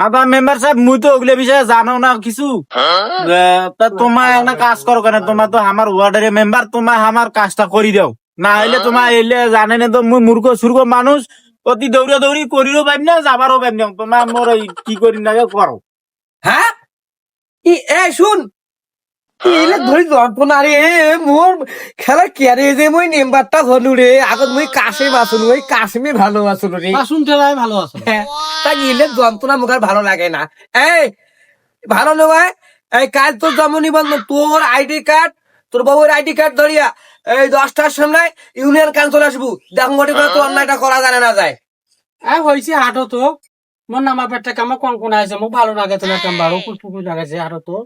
আবার মেম্বার সাহেব মুই তো ওগুলো বিষয়ে জানো না কিছু। তা তোমার একটা কাজ করো কেন, তোমার তো আমার ওয়ার্ডের মেম্বার, তোমার আমার কাজটা করি দাও। না হইলে তোমার এলে জানে না তো মুই মূর্খ সুর্খ মানুষ, অতি দৌড়া দৌড়ি করিও পাইম না, যাবারও পাইম না। তোমার মোর ওই কি করি না করো। হ্যাঁ শুন এলে ধরি যন্ত্রণা রে মোর খেলা কেরে যে মই নেম্বারটা হলু রে আগত মই কাশিম আসলো ওই কাশিমে ভালো আসলো রে শুনতে ভালো আছে। হ্যাঁ, তাই এলে যন্ত্রণা মুখ আর ভালো লাগে না। এই ভালো নয়, এই কাল তোর জন্ম নিবন্ধন, তোর আইডি কার্ড, তোর বাবুর আইডি কার্ড ধরিয়া এই 10টার সামনে ইউনিয়ন কাউন্সিল আসবো। দেখো মোটি করে তোর অন্যায়টা করা জানে না যায়। হয়েছে হাঁটো তো মোর নামা পেটটা কামা কোন কোন আছে মোক ভালো লাগে তোমার কামবারও কুকুর লাগাছে হাঁটো তো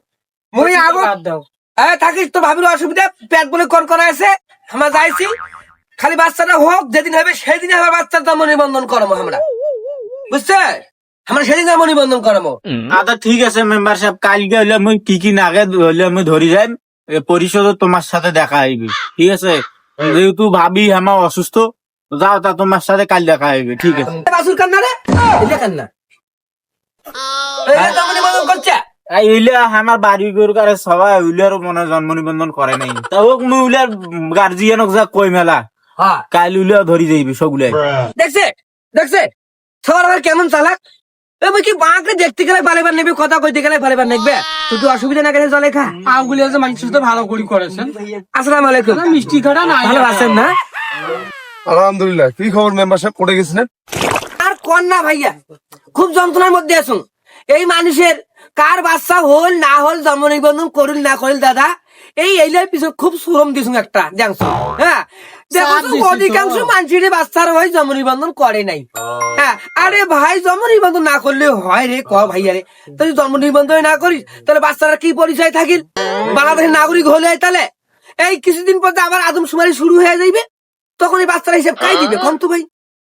মই আগত বাদ দাও। থাকিস তো ভাবির অসুবিধা, পেট বলে কন আছে আমরা যাইছি, খালি বাচ্চাটা হোক, যেদিন হবে সেদিন আবার বাচ্চার জন্ম নিবন্ধন করবো আমরা, বুঝছে? আমরা সেদিন জন্ম নিবন্ধন করবো। আচ্ছা ঠিক আছে মেম্বার সাহেব, কালকে হইলে মুই কি কি নাগে হইলে আমি ধরি যাই, পরিষদ তোমার সাথে দেখা হইবে, ঠিক আছে? যেহেতু ভাবি আমার অসুস্থ, যাও তা তোমার সাথে কাল দেখা হইবে, ঠিক আছে? বাসুর কান্না রে, এলে কান্না জন্ম নিবন্ধন করছে। উইলে আমার বাড়ি গরুকারে সবাই উইলের মনে জন্ম নিবন্ধন করে নাই, তা হোক মুই উইলের গার্জিয়ানক যা কই মেলা হ্যাঁ কাল উইলে ধরি যাইবে সবগুলাই। দেখছে দেখছে সবার আবার কেমন চালাক। এবার কি বাঁকে দেখতে গেলে বালেবার নেবে, কথা কইতে গেলে বালেবার নেবে। তুই তো অসুবিধা না গেলে জলে খা। আগুলি আছে মানুষ তো ভালো করে করেছেন। আসসালামু আলাইকুম। মিষ্টি খাটা না ভালো আছেন না? আলহামদুলিল্লাহ। কি খবর মেম্বার সাহেব, কোটে গেছিলেন? আর কন না ভাইয়া, খুব যন্ত্রণার মধ্যে আছো। এই মানুষের কার বাচ্চা হল না হল, জন্ম নিবন্ধন করিল না করিল দাদা, এই এইলার পিছনে খুব শ্রম দিছুন একটা জানছো। হ্যাঁ দেখো তো, অধিকাংশ মানুষের বাচ্চার হয় জন্ম নিবন্ধন করে নাই। হ্যাঁ আরে ভাই, জন্ম নিবন্ধন না করলে হয় রে, ক ভাইয়া রে, তুই জন্ম নিবন্ধন না করিস তাহলে বাচ্চারা কি পরিচয় থাকিল? বাংলাদেশের নাগরিক হলে তাহলে এই কিছুদিন পর আবার আদমশুমারি শুরু হয়ে যাইবে, তখন এই বাচ্চারা হিসেব কাই দিবে কম তো ভাই?